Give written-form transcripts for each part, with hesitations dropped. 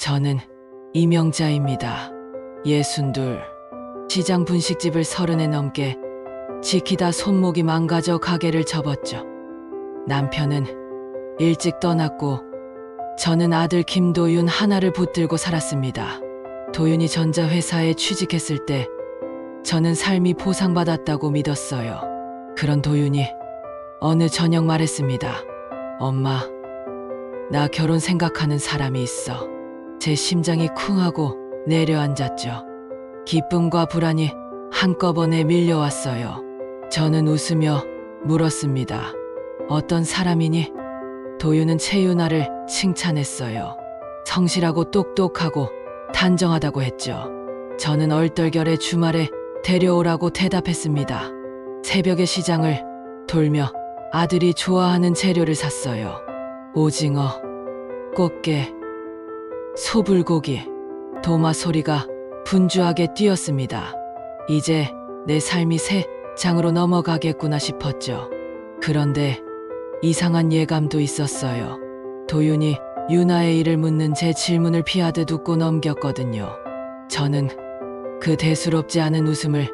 저는 이명자입니다. 62. 시장 분식집을 30에 넘게 지키다 손목이 망가져 가게를 접었죠. 남편은 일찍 떠났고 저는 아들 김도윤 하나를 붙들고 살았습니다. 도윤이 전자회사에 취직했을 때 저는 삶이 보상받았다고 믿었어요. 그런 도윤이 어느 저녁 말했습니다. 엄마, 나 결혼 생각하는 사람이 있어. 제 심장이 쿵하고 내려앉았죠. 기쁨과 불안이 한꺼번에 밀려왔어요. 저는 웃으며 물었습니다. 어떤 사람이니? 도윤은 채윤아를 칭찬했어요. 성실하고 똑똑하고 단정하다고 했죠. 저는 얼떨결에 주말에 데려오라고 대답했습니다. 새벽에 시장을 돌며 아들이 좋아하는 재료를 샀어요. 오징어, 꽃게, 소불고기, 도마 소리가 분주하게 뛰었습니다. 이제 내 삶이 새 장으로 넘어가겠구나 싶었죠. 그런데 이상한 예감도 있었어요. 도윤이 유나의 일을 묻는 제 질문을 피하듯 웃고 넘겼거든요. 저는 그 대수롭지 않은 웃음을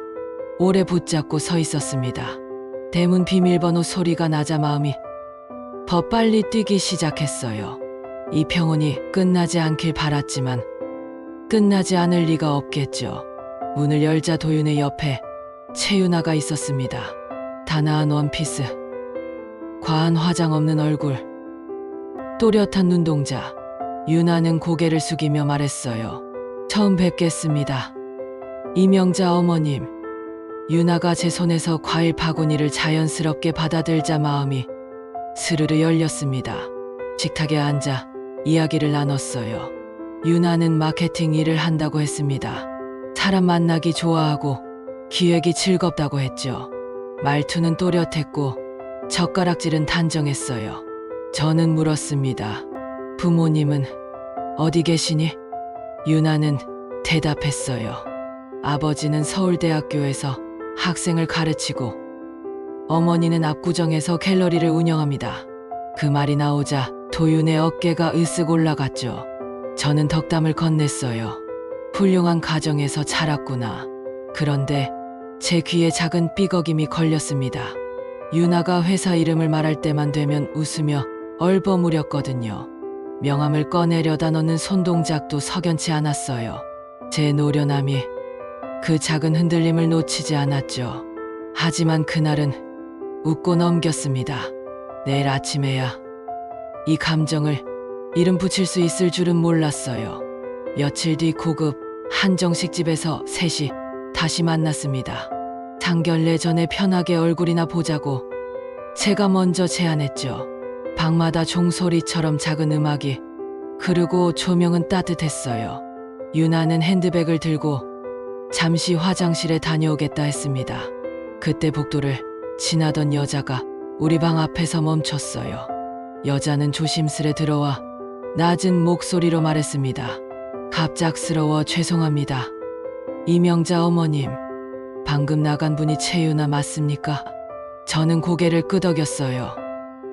오래 붙잡고 서 있었습니다. 대문 비밀번호 소리가 나자 마음이 더 빨리 뛰기 시작했어요. 이 평온이 끝나지 않길 바랐지만 끝나지 않을 리가 없겠죠. 문을 열자 도윤의 옆에 채윤아가 있었습니다. 단아한 원피스, 과한 화장 없는 얼굴, 또렷한 눈동자. 유나는 고개를 숙이며 말했어요. 처음 뵙겠습니다. 이명자 어머님. 유나가 제 손에서 과일 바구니를 자연스럽게 받아들자 마음이 스르르 열렸습니다. 식탁에 앉아 이야기를 나눴어요. 유나는 마케팅 일을 한다고 했습니다. 사람 만나기 좋아하고 기획이 즐겁다고 했죠. 말투는 또렷했고 젓가락질은 단정했어요. 저는 물었습니다. 부모님은 어디 계시니? 유나는 대답했어요. 아버지는 서울대학교에서 학생을 가르치고 어머니는 압구정에서 갤러리를 운영합니다. 그 말이 나오자 도윤의 어깨가 으쓱 올라갔죠. 저는 덕담을 건넸어요. 훌륭한 가정에서 자랐구나. 그런데 제 귀에 작은 삐걱임이 걸렸습니다. 유나가 회사 이름을 말할 때만 되면 웃으며 얼버무렸거든요. 명함을 꺼내려다 넣는 손동작도 석연치 않았어요. 제 노련함이 그 작은 흔들림을 놓치지 않았죠. 하지만 그날은 웃고 넘겼습니다. 내일 아침에야 이 감정을 이름 붙일 수 있을 줄은 몰랐어요. 며칠 뒤 고급 한정식집에서 셋이 다시 만났습니다. 상견례 전에 편하게 얼굴이나 보자고 제가 먼저 제안했죠. 방마다 종소리처럼 작은 음악이 흐르고 조명은 따뜻했어요. 유나는 핸드백을 들고 잠시 화장실에 다녀오겠다 했습니다. 그때 복도를 지나던 여자가 우리 방 앞에서 멈췄어요. 여자는 조심스레 들어와 낮은 목소리로 말했습니다. 갑작스러워 죄송합니다. 이명자 어머님, 방금 나간 분이 채윤아 맞습니까? 저는 고개를 끄덕였어요.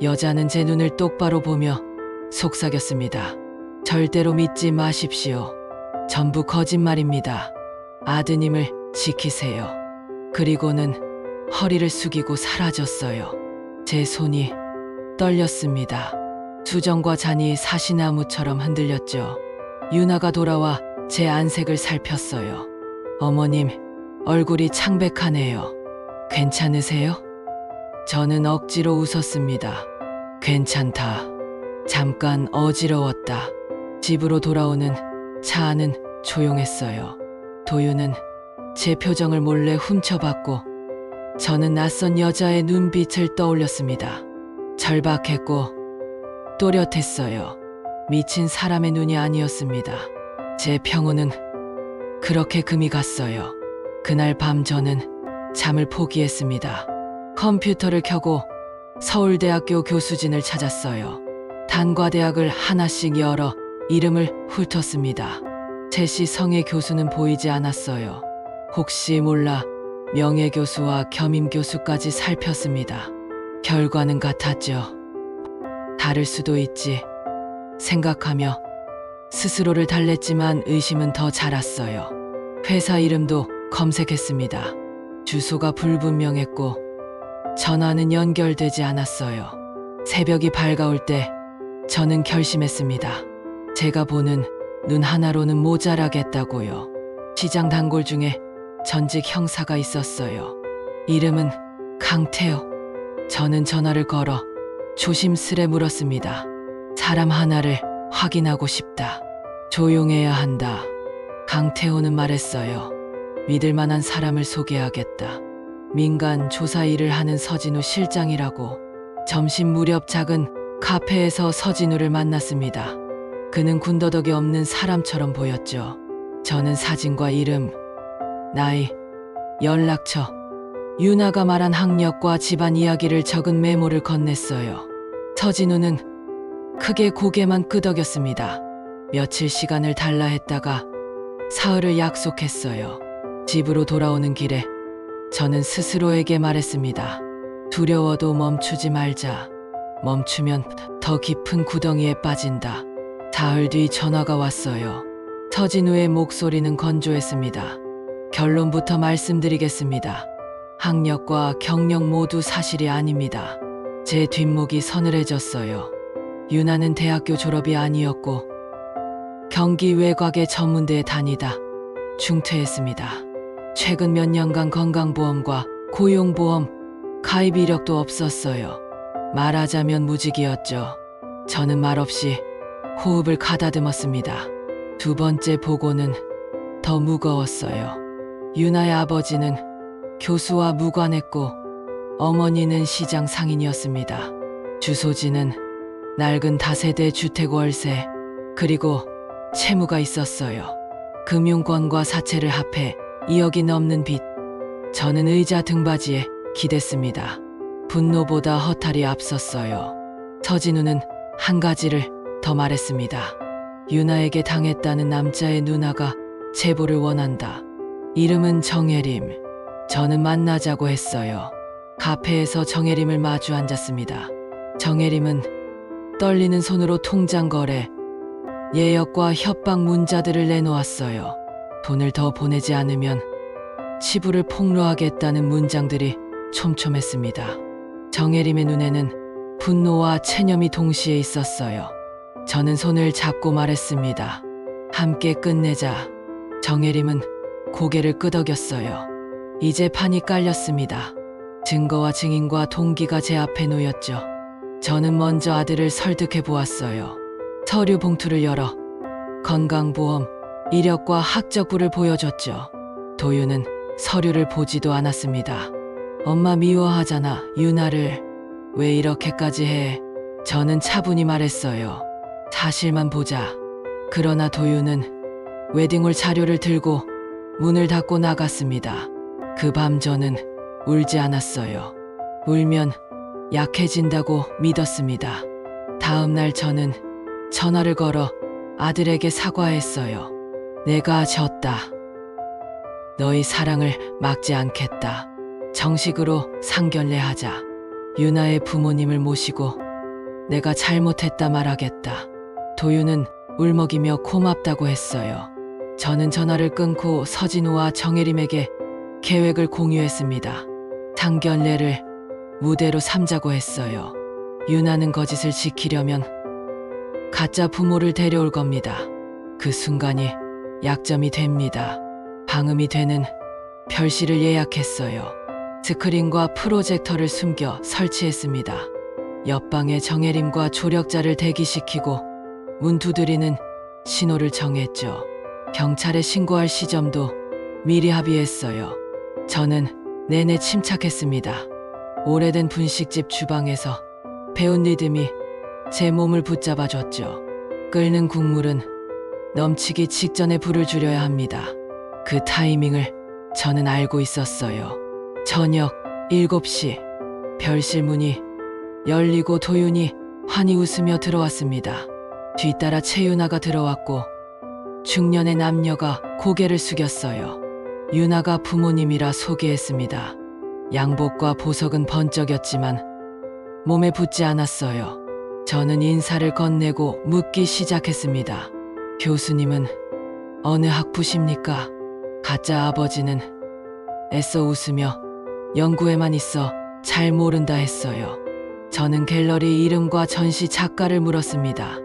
여자는 제 눈을 똑바로 보며 속삭였습니다. 절대로 믿지 마십시오. 전부 거짓말입니다. 아드님을 지키세요. 그리고는 허리를 숙이고 사라졌어요. 제 손이 떨렸습니다. 수정과 잔이 사시나무처럼 흔들렸죠. 유나가 돌아와 제 안색을 살폈어요. 어머님, 얼굴이 창백하네요. 괜찮으세요? 저는 억지로 웃었습니다. 괜찮다. 잠깐 어지러웠다. 집으로 돌아오는 차 안은 조용했어요. 도윤은 제 표정을 몰래 훔쳐봤고 저는 낯선 여자의 눈빛을 떠올렸습니다. 절박했고 또렷했어요. 미친 사람의 눈이 아니었습니다. 제 평온은 그렇게 금이 갔어요. 그날 밤 저는 잠을 포기했습니다. 컴퓨터를 켜고 서울대학교 교수진을 찾았어요. 단과대학을 하나씩 열어 이름을 훑었습니다. 제시 성의 교수는 보이지 않았어요. 혹시 몰라 명예교수와 겸임교수까지 살폈습니다. 결과는 같았죠. 다를 수도 있지 생각하며 스스로를 달랬지만 의심은 더 자랐어요. 회사 이름도 검색했습니다. 주소가 불분명했고 전화는 연결되지 않았어요. 새벽이 밝아올 때 저는 결심했습니다. 제가 보는 눈 하나로는 모자라겠다고요. 시장 단골 중에 전직 형사가 있었어요. 이름은 강태호. 저는 전화를 걸어 조심스레 물었습니다. 사람 하나를 확인하고 싶다. 조용해야 한다. 강태호는 말했어요. 믿을 만한 사람을 소개하겠다. 민간 조사 일을 하는 서진우 실장이라고. 점심 무렵 작은 카페에서 서진우를 만났습니다. 그는 군더더기 없는 사람처럼 보였죠. 저는 사진과 이름, 나이, 연락처, 유나가 말한 학력과 집안 이야기를 적은 메모를 건넸어요. 서진우는 크게 고개만 끄덕였습니다. 며칠 시간을 달라 했다가 사흘을 약속했어요. 집으로 돌아오는 길에 저는 스스로에게 말했습니다. 두려워도 멈추지 말자. 멈추면 더 깊은 구덩이에 빠진다. 사흘 뒤 전화가 왔어요. 서진우의 목소리는 건조했습니다. 결론부터 말씀드리겠습니다. 학력과 경력 모두 사실이 아닙니다. 제 뒷목이 서늘해졌어요. 유나는 대학교 졸업이 아니었고 경기 외곽의 전문대에 다니다 중퇴했습니다. 최근 몇 년간 건강보험과 고용보험 가입 이력도 없었어요. 말하자면 무직이었죠. 저는 말없이 호흡을 가다듬었습니다. 두 번째 보고는 더 무거웠어요. 유나의 아버지는 교수와 무관했고 어머니는 시장 상인이었습니다. 주소지는 낡은 다세대 주택 월세, 그리고 채무가 있었어요. 금융권과 사채를 합해 2억이 넘는 빚. 저는 의자 등받이에 기댔습니다. 분노보다 허탈이 앞섰어요. 서진우는 한 가지를 더 말했습니다. 유나에게 당했다는 남자의 누나가 제보를 원한다. 이름은 정혜림. 저는 만나자고 했어요. 카페에서 정혜림을 마주 앉았습니다. 정혜림은 떨리는 손으로 통장 거래, 예역과 협박 문자들을 내놓았어요. 돈을 더 보내지 않으면 치부를 폭로하겠다는 문장들이 촘촘했습니다. 정혜림의 눈에는 분노와 체념이 동시에 있었어요. 저는 손을 잡고 말했습니다. 함께 끝내자. 정혜림은 고개를 끄덕였어요. 이제 판이 깔렸습니다. 증거와 증인과 동기가 제 앞에 놓였죠. 저는 먼저 아들을 설득해 보았어요. 서류 봉투를 열어 건강보험, 이력과 학적부를 보여줬죠. 도윤은 서류를 보지도 않았습니다. 엄마 미워하잖아, 유나를. 왜 이렇게까지 해? 저는 차분히 말했어요. 사실만 보자. 그러나 도윤은 웨딩홀 자료를 들고 문을 닫고 나갔습니다. 그 밤 저는 울지 않았어요. 울면 약해진다고 믿었습니다. 다음 날 저는 전화를 걸어 아들에게 사과했어요. 내가 졌다. 너희 사랑을 막지 않겠다. 정식으로 상견례하자. 유나의 부모님을 모시고 내가 잘못했다 말하겠다. 도윤은 울먹이며 고맙다고 했어요. 저는 전화를 끊고 서진우와 정혜림에게 계획을 공유했습니다. 상견례를 무대로 삼자고 했어요. 유나는 거짓을 지키려면 가짜 부모를 데려올 겁니다. 그 순간이 약점이 됩니다. 방음이 되는 별실을 예약했어요. 스크린과 프로젝터를 숨겨 설치했습니다. 옆방에 정혜림과 조력자를 대기시키고 문 두드리는 신호를 정했죠. 경찰에 신고할 시점도 미리 합의했어요. 저는 내내 침착했습니다. 오래된 분식집 주방에서 배운 리듬이 제 몸을 붙잡아줬죠. 끓는 국물은 넘치기 직전에 불을 줄여야 합니다. 그 타이밍을 저는 알고 있었어요. 저녁 7시 별실 문이 열리고 도윤이 환히 웃으며 들어왔습니다. 뒤따라 채유나가 들어왔고 중년의 남녀가 고개를 숙였어요. 유나가 부모님이라 소개했습니다. 양복과 보석은 번쩍였지만 몸에 붙지 않았어요. 저는 인사를 건네고 묻기 시작했습니다. 교수님은 어느 학부십니까? 가짜 아버지는 애써 웃으며 연구에만 있어 잘 모른다 했어요. 저는 갤러리 이름과 전시 작가를 물었습니다.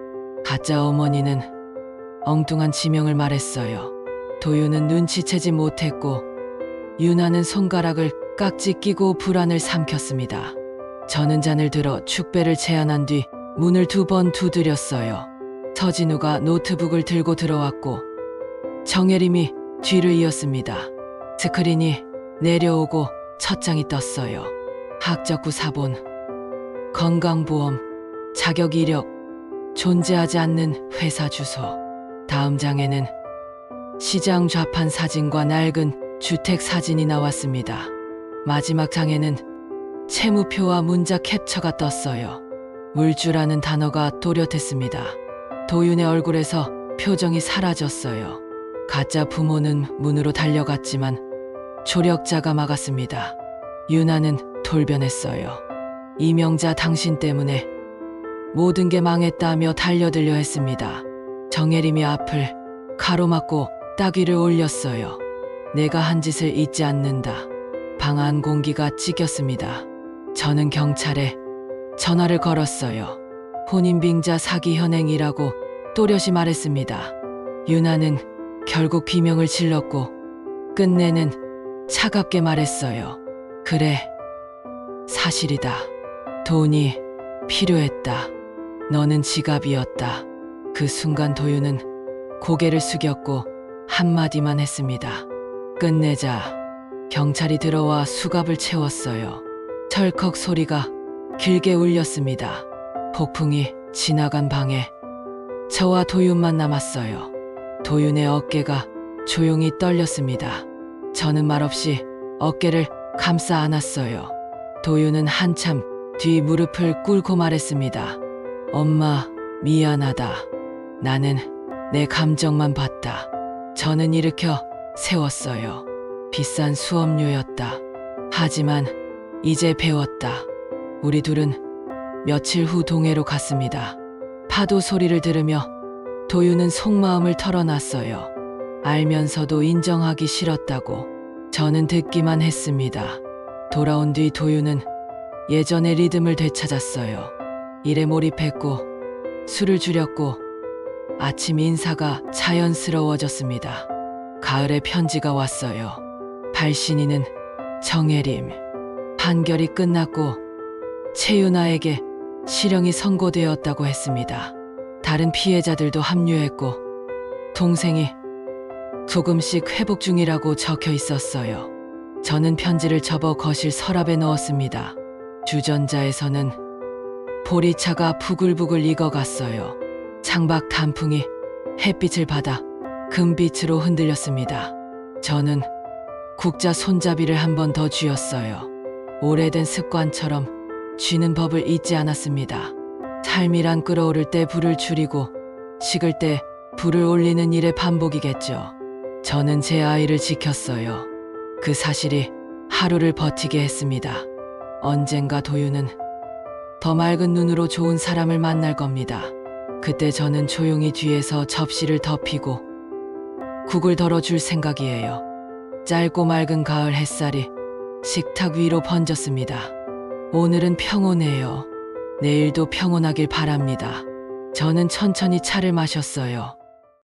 가짜 어머니는 엉뚱한 지명을 말했어요. 도윤은 눈치채지 못했고 유나는 손가락을 깍지 끼고 불안을 삼켰습니다. 저는 잔을 들어 축배를 제안한 뒤 문을 2번 두드렸어요. 서진우가 노트북을 들고 들어왔고 정혜림이 뒤를 이었습니다. 스크린이 내려오고 첫 장이 떴어요. 학적구 사본, 건강보험, 자격 이력, 존재하지 않는 회사 주소. 다음 장에는 시장 좌판 사진과 낡은 주택 사진이 나왔습니다. 마지막 장에는 채무표와 문자 캡처가 떴어요. 물주라는 단어가 또렷했습니다. 도윤의 얼굴에서 표정이 사라졌어요. 가짜 부모는 문으로 달려갔지만 조력자가 막았습니다. 유나는 돌변했어요. 이명자 당신 때문에 모든 게 망했다며 달려들려 했습니다. 정혜림이 앞을 가로막고 따귀를 올렸어요. 내가 한 짓을 잊지 않는다. 방 안 공기가 찢겼습니다. 저는 경찰에 전화를 걸었어요. 혼인빙자 사기 현행이라고 또렷이 말했습니다. 유나는 결국 비명을 질렀고 끝내는 차갑게 말했어요. 그래, 사실이다. 돈이 필요했다. 너는 지갑이었다. 그 순간 도윤은 고개를 숙였고 한마디만 했습니다. 끝내자. 경찰이 들어와 수갑을 채웠어요. 철컥 소리가 길게 울렸습니다. 폭풍이 지나간 방에 저와 도윤만 남았어요. 도윤의 어깨가 조용히 떨렸습니다. 저는 말없이 어깨를 감싸 안았어요. 도윤은 한참 뒤 무릎을 꿇고 말했습니다. 엄마, 미안하다. 나는 내 감정만 봤다. 저는 일으켜 세웠어요. 비싼 수업료였다. 하지만 이제 배웠다. 우리 둘은 며칠 후 동해로 갔습니다. 파도 소리를 들으며 도윤은 속마음을 털어놨어요. 알면서도 인정하기 싫었다고. 저는 듣기만 했습니다. 돌아온 뒤 도윤은 예전의 리듬을 되찾았어요. 일에 몰입했고 술을 줄였고 아침 인사가 자연스러워졌습니다. 가을에 편지가 왔어요. 발신인은 정혜림. 판결이 끝났고 최유나에게 실형이 선고되었다고 했습니다. 다른 피해자들도 합류했고 동생이 조금씩 회복 중이라고 적혀 있었어요. 저는 편지를 접어 거실 서랍에 넣었습니다. 주전자에서는 보리차가 부글부글 익어갔어요. 창밖 단풍이 햇빛을 받아 금빛으로 흔들렸습니다. 저는 국자 손잡이를 한 번 더 쥐었어요. 오래된 습관처럼 쥐는 법을 잊지 않았습니다. 삶이란 끓어오를 때 불을 줄이고 식을 때 불을 올리는 일의 반복이겠죠. 저는 제 아이를 지켰어요. 그 사실이 하루를 버티게 했습니다. 언젠가 도윤은 더 맑은 눈으로 좋은 사람을 만날 겁니다. 그때 저는 조용히 뒤에서 접시를 덮이고 국을 덜어줄 생각이에요. 짧고 맑은 가을 햇살이 식탁 위로 번졌습니다. 오늘은 평온해요. 내일도 평온하길 바랍니다. 저는 천천히 차를 마셨어요.